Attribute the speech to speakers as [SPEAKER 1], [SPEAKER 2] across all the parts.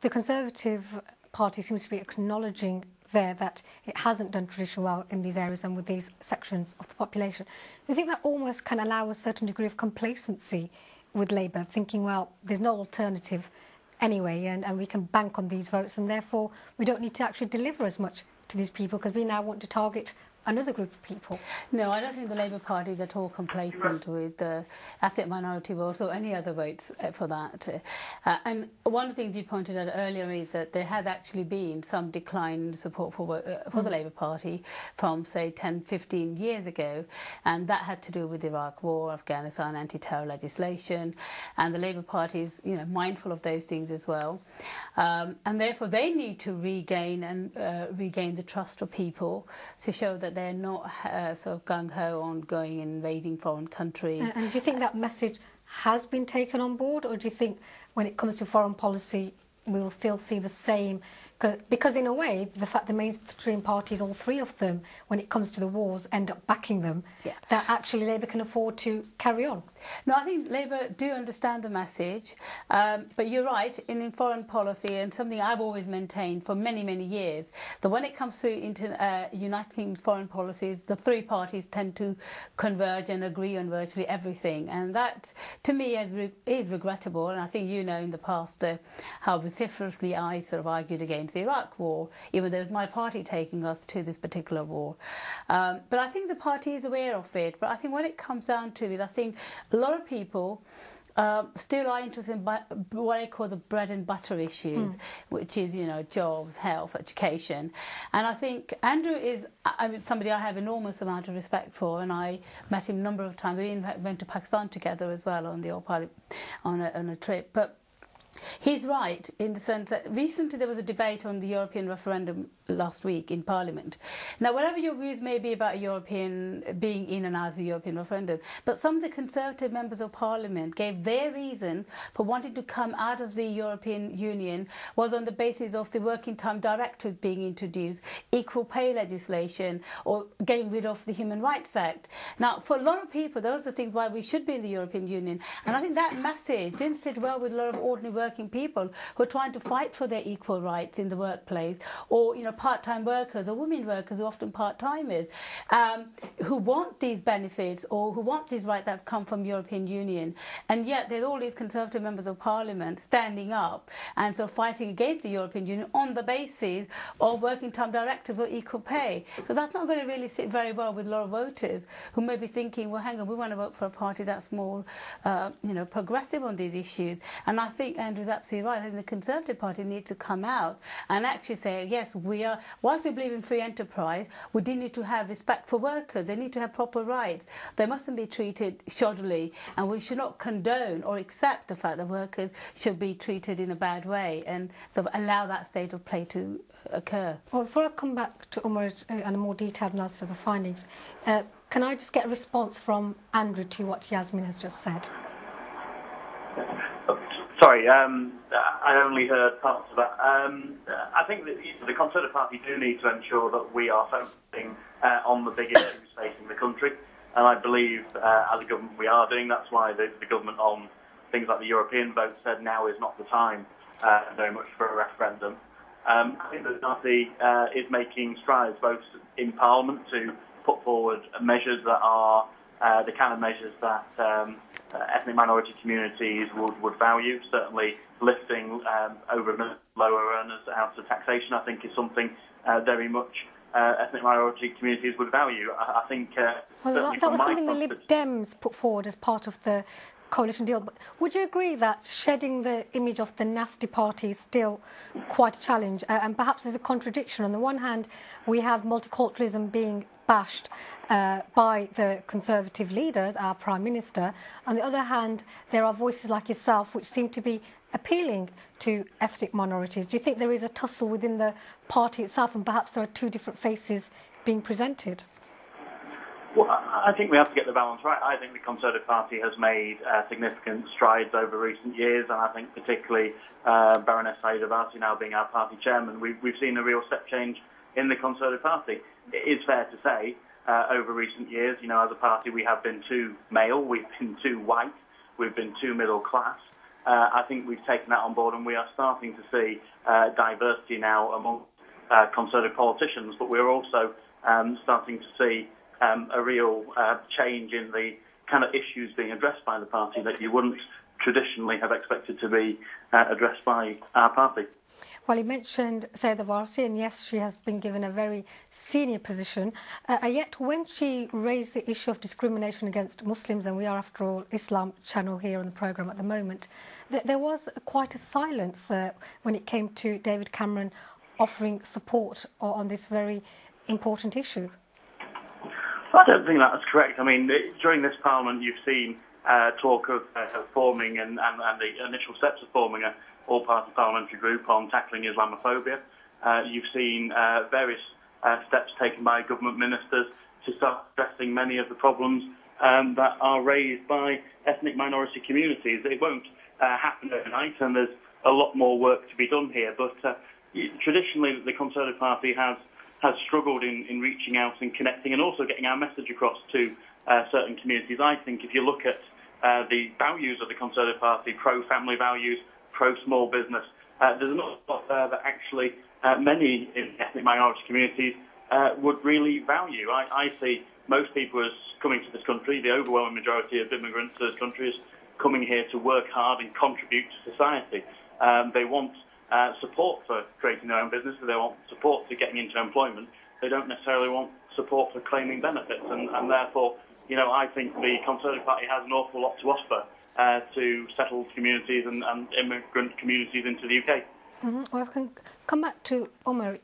[SPEAKER 1] the Conservative Party seems to be acknowledging there that it hasn't done traditionally well in these areas and with these sections of the population. Do you think that almost can allow a certain degree of complacency with Labour, thinking, well, there's no alternative anyway, and we can bank on these votes, and therefore we don't need to actually deliver as much to these people because we now want to target another group of people?
[SPEAKER 2] No, I don't think the Labour Party is at all complacent with the ethnic minority votes or any other votes for that. And one of the things you pointed out earlier is that there has actually been some decline in support for the Labour Party from, say, 10, 15 years ago, and that had to do with the Iraq War, Afghanistan, anti-terror legislation, and the Labour Party is, mindful of those things as well. And therefore they need to regain the trust of people to show that they're not sort of gung-ho on going and invading foreign countries.
[SPEAKER 1] And do you think that message has been taken on board, or do you think when it comes to foreign policy we will still see the same? Because in a way, the fact the mainstream parties, all three of them, when it comes to the wars, end up backing them, that actually Labour can afford to carry on.
[SPEAKER 2] No, I think Labour do understand the message, but you're right, in foreign policy, and something I've always maintained for many, many years, that when it comes to uniting foreign policies, the three parties tend to converge and agree on virtually everything, and that, to me, is regrettable. And I think in the past how vociferously I sort of argued against the Iraq War, even though it was my party taking us to this particular war. But I think the party is aware of it. But I think when it comes down to it, I think a lot of people still are interested in what I call the bread and butter issues, which is, jobs, health, education. And I think Andrew is somebody I have enormous amount of respect for, and I met him a number of times. We went to Pakistan together as well on a trip. But he's right in the sense that recently there was a debate on the European referendum last week in Parliament. Now, whatever your views may be about European being in and out of the European referendum, but some of the Conservative members of Parliament gave their reason for wanting to come out of the European Union was on the basis of the working time directives being introduced, equal pay legislation, or getting rid of the Human Rights Act. Now, for a lot of people, those are things why we should be in the European Union. And I think that message didn't sit well with a lot of ordinary working people who are trying to fight for their equal rights in the workplace, or part-time workers or women workers who are often part-timers, who want these benefits or who want these rights that have come from European Union. And yet there's all these Conservative members of Parliament standing up and so fighting against the European Union on the basis of working time directives or equal pay. So that's not going to really sit very well with a lot of voters who may be thinking, well, hang on, we want to vote for a party that's more progressive on these issues. And I think Andrew's absolutely right. I think the Conservative Party needs to come out and actually say, yes, whilst we believe in free enterprise, we do need to have respect for workers. They need to have proper rights. They mustn't be treated shoddily, and we should not condone or accept the fact that workers should be treated in a bad way and sort of allow that state of play to occur.
[SPEAKER 1] Well, before I come back to Umar and a more detailed analysis of the findings, can I just get a response from Andrew to what Yasmin has just said?
[SPEAKER 3] Sorry, I only heard parts of that. I think that the Conservative Party do need to ensure that we are focusing on the big issues facing the country, and I believe as a government we are doing. That's why the government on things like the European vote said now is not the time very much for a referendum. I think that the party is making strides both in Parliament to put forward measures that are the kind of measures that ethnic minority communities would value. Certainly lifting over lower earners out of taxation, I think, is something very much ethnic minority communities would value. I think
[SPEAKER 1] well, that was something the Lib Dems put forward as part of the coalition deal. But would you agree that shedding the image of the nasty party is still quite a challenge? And perhaps there's a contradiction. On the one hand, we have multiculturalism being bashed by the Conservative leader, our Prime Minister. On the other hand, there are voices like yourself which seem to be appealing to ethnic minorities. Do you think there is a tussle within the party itself, and perhaps there are two different faces being presented?
[SPEAKER 3] Well, I think we have to get the balance right. I think the Conservative Party has made significant strides over recent years, and I think particularly Baroness Sayeeda Warsi now being our party chairman, we've seen a real step change in the Conservative Party. It is fair to say over recent years, as a party we have been too male, we've been too white, we've been too middle class, I think we've taken that on board, and we are starting to see diversity now among Conservative politicians, but we're also starting to see a real change in the kind of issues being addressed by the party that you wouldn't traditionally have expected to be addressed by our party.
[SPEAKER 1] Well, you mentioned Sayeda Warsi, and yes, she has been given a very senior position. Yet when she raised the issue of discrimination against Muslims, and we are, after all, Islam channel here on the programme at the moment, there was quite a silence when it came to David Cameron offering support on this very important issue.
[SPEAKER 3] I don't think that's correct. I mean, during this Parliament, you've seen talk of forming and the initial steps of forming a all-party parliamentary group on tackling Islamophobia. You've seen various steps taken by government ministers to start addressing many of the problems that are raised by ethnic minority communities. It won't happen overnight, and there's a lot more work to be done here. But traditionally, the Conservative Party has struggled in reaching out and connecting and also getting our message across to certain communities. I think if you look at the values of the Conservative Party, pro-family values, pro-small business, there's not a lot there that actually many in ethnic minority communities would really value. I see most people as coming to this country, the overwhelming majority of immigrants to this country is coming here to work hard and contribute to society. They want support for creating their own business, they want support for getting into employment. They don't necessarily want support for claiming benefits, and therefore, you know, I think the Conservative Party has an awful lot to offer to settled communities and immigrant communities into the UK.
[SPEAKER 1] Well, I can come back to Omar.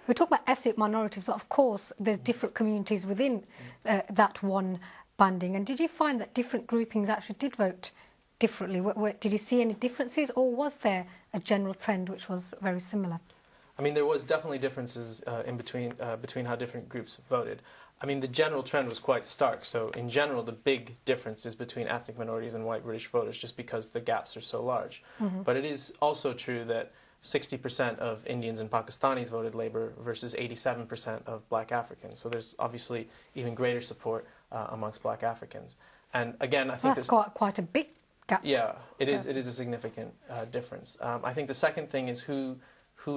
[SPEAKER 1] We talk about ethnic minorities, but of course there's different communities within that one banding. And did you find that different groupings actually did vote differently? Did you see any differences, or was there a general trend which was very similar?
[SPEAKER 4] I mean, there was definitely differences between how different groups voted. I mean, the general trend was quite stark. So in general, the big difference is between ethnic minorities and white British voters, just because the gaps are so large. But it is also true that 60% of Indians and Pakistanis voted Labour versus 87% of black Africans. So there's obviously even greater support amongst black Africans. And again, I think
[SPEAKER 1] that's quite a big gap.
[SPEAKER 4] Yeah, it is. It is a significant difference. I think the second thing is who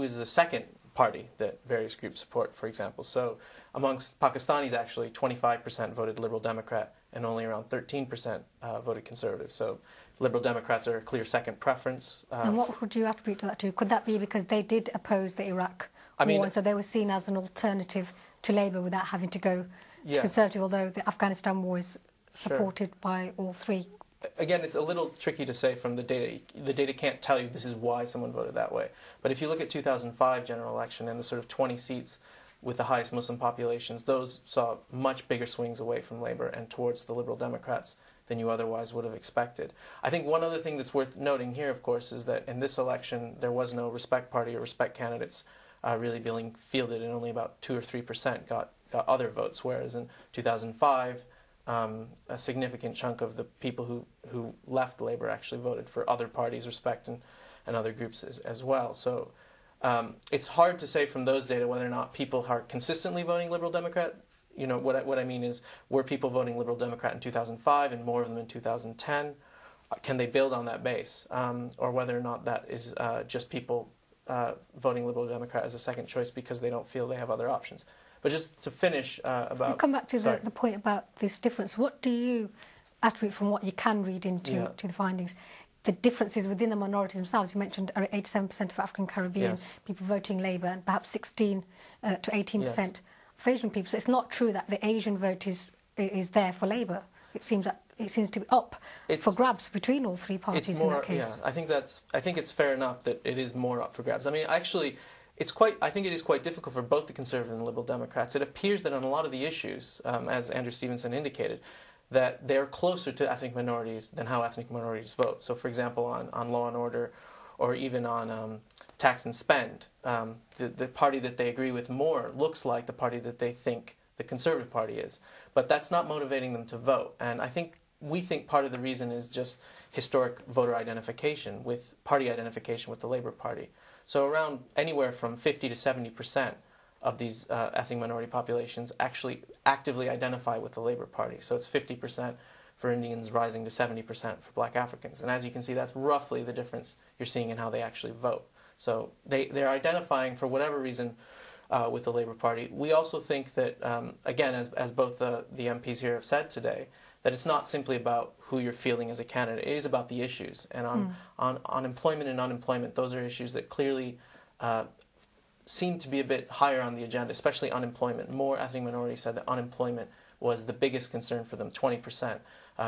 [SPEAKER 4] is the second party that various groups support, for example. So amongst Pakistanis, actually, 25% voted Liberal Democrat and only around 13% voted Conservative. So Liberal Democrats are a clear second preference.
[SPEAKER 1] And what would you attribute to that to? Could that be because they did oppose the Iraq war, so they were seen as an alternative to Labour without having to go to Conservative, although the Afghanistan war is supported by all three?
[SPEAKER 4] Again, it's a little tricky to say from the data. The data can't tell you this is why someone voted that way. But if you look at 2005 general election and the sort of 20 seats with the highest Muslim populations, those saw much bigger swings away from Labour and towards the Liberal Democrats than you otherwise would have expected. I think one other thing that's worth noting here, of course, is that in this election there was no Respect Party or Respect candidates really being fielded, and only about 2 or 3% got other votes, whereas in 2005 a significant chunk of the people who left Labour actually voted for other parties, Respect and other groups as well. So it's hard to say from those data whether or not people are consistently voting Liberal Democrat. You know, what I mean is, were people voting Liberal Democrat in 2005 and more of them in 2010? Can they build on that base? Or whether or not that is just people voting Liberal Democrat as a second choice because they don't feel they have other options. But just to finish about...
[SPEAKER 1] I'll come back to the point about this difference. What do you attribute, from what you can read into to the findings, the differences within the minorities themselves? You mentioned 87% of African Caribbean people voting Labour, and perhaps 16 to 18% of Asian people. So it's not true that the Asian vote is there for Labour. It seems to be up for grabs between all three parties in that case.
[SPEAKER 4] Yeah, I think it's fair enough that it is more up for grabs. I mean, actually, I think it is quite difficult for both the Conservative and the Liberal Democrats. It appears that on a lot of the issues, as Andrew Stevenson indicated, that they're closer to ethnic minorities than how ethnic minorities vote. So, for example, on law and order, or even on tax and spend, the party that they agree with more looks like the party that they think the Conservative Party is. But that's not motivating them to vote. And we think part of the reason is just historic voter identification, with party identification with the Labour Party. So around anywhere from 50 to 70% of these ethnic minority populations actually actively identify with the Labour Party. So it's 50% for Indians rising to 70% for black Africans. And as you can see, that's roughly the difference you're seeing in how they actually vote. So they're identifying, for whatever reason, with the Labour Party. We also think that, again, as both the MPs here have said today, that it's not simply about who you're fielding as a candidate. It is about the issues. And on employment and unemployment, those are issues that clearly seem to be a bit higher on the agenda, especially unemployment. More ethnic minorities said that unemployment was the biggest concern for them, 20%,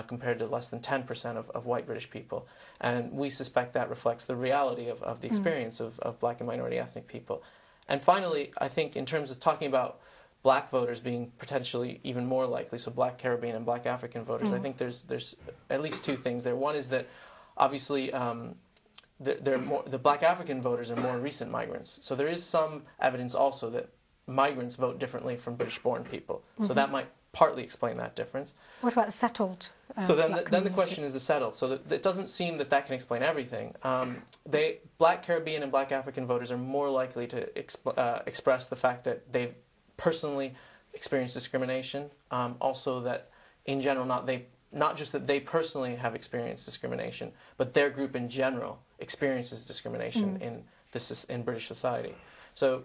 [SPEAKER 4] compared to less than 10% of white British people. And we suspect that reflects the reality of the experience of black and minority ethnic people. And finally, I think in terms of talking about black voters being potentially even more likely, so black Caribbean and black African voters, I think there's at least two things there. One is that obviously the black African voters are more recent migrants. So there is some evidence also that migrants vote differently from British-born people. So that might partly explain that difference.
[SPEAKER 1] What about the settled?
[SPEAKER 4] So then the question is the settled. So it doesn't seem that can explain everything. Black Caribbean and black African voters are more likely to express the fact that they've personally experienced discrimination. Also that in general, not just that they personally have experienced discrimination, but their group in general experiences discrimination in British society. So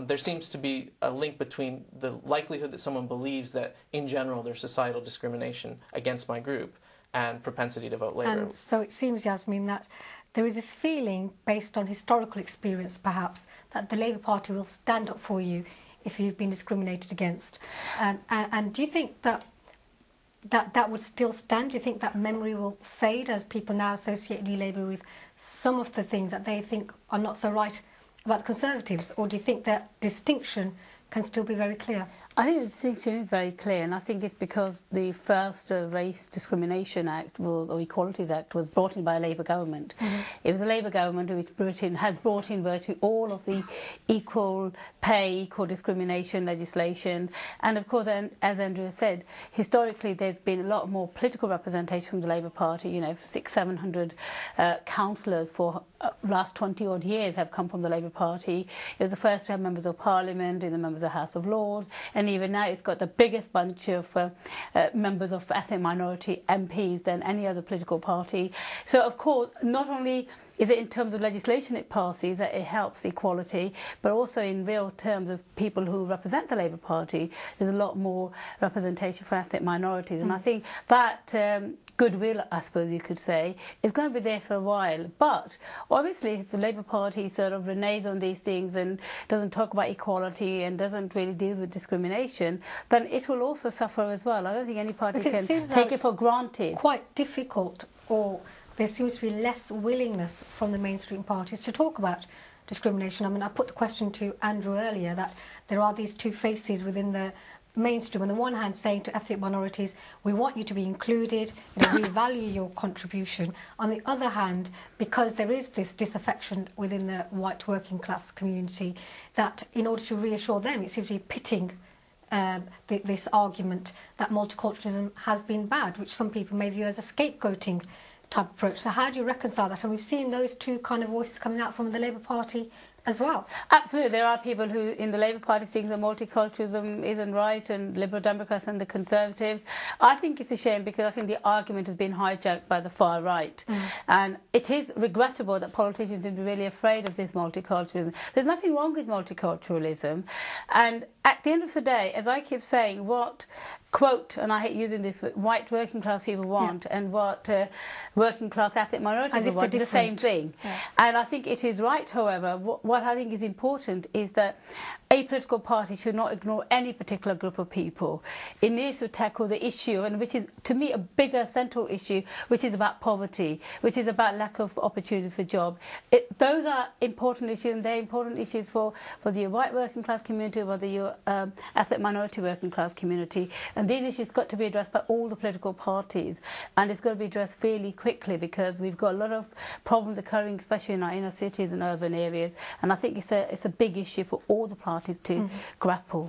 [SPEAKER 4] there seems to be a link between the likelihood that someone believes that in general there's societal discrimination against my group and propensity to vote Labour.
[SPEAKER 1] And so it seems, Yasmin, that there is this feeling, based on historical experience perhaps, that the Labour Party will stand up for you if you've been discriminated against. And do you think that would still stand? Do you think that memory will fade as people now associate New Labour with some of the things that they think are not so right about the Conservatives? Or do you think that distinction can still be very clear?
[SPEAKER 2] I think the distinction is very clear, and I think it's because the first Race Discrimination Act or Equalities Act was brought in by a Labour government. It was a Labour government which has brought in virtually all of the equal pay, equal discrimination legislation, and of course, as Andrea said, historically there's been a lot more political representation from the Labour Party. 600-700 councillors for last 20 odd years have come from the Labour Party. It was the first to have members of Parliament, and the members of the House of Lords, and even now it's got the biggest bunch of members of ethnic minority MPs than any other political party. So of course, not only is it in terms of legislation it passes that it helps equality, but also in real terms of people who represent the Labour Party, there's a lot more representation for ethnic minorities. And I think that goodwill, I suppose you could say, is going to be there for a while. But obviously, if the Labour Party sort of reneges on these things and doesn't talk about equality and doesn't really deal with discrimination, then it will also suffer as well. I don't think any party can take it for granted.
[SPEAKER 1] Quite difficult, or there seems to be less willingness from the mainstream parties to talk about discrimination. I mean, I put the question to Andrew earlier that there are these two faces within the mainstream. On the one hand, saying to ethnic minorities, we want you to be included, we value your contribution. On the other hand, because there is this disaffection within the white working class community, that in order to reassure them, it seems to be pitting this argument that multiculturalism has been bad, which some people may view as a scapegoating type approach. So how do you reconcile that? And we've seen those two kind of voices coming out from the Labour Party as well.
[SPEAKER 2] Absolutely. There are people who in the Labour Party think that multiculturalism isn't right, and Liberal Democrats and the Conservatives. I think it's a shame because I think the argument has been hijacked by the far right. And it is regrettable that politicians seem to be really afraid of this multiculturalism. There's nothing wrong with multiculturalism. And at the end of the day, as I keep saying, what quote, and I hate using this, white working class people want and what working class ethnic minorities want is the same thing. And I think it is right, however, what I think is important is that a political party should not ignore any particular group of people. It needs to tackle the issue, and which is, to me, a bigger central issue, which is about poverty, which is about lack of opportunities for job. Those are important issues, and they're important issues for the white working class community, whether you're ethnic minority working class community. And these issues got to be addressed by all the political parties, and it's got to be addressed fairly quickly because we've got a lot of problems occurring, especially in our inner cities and urban areas. And I think it's a big issue for all the parties to grapple.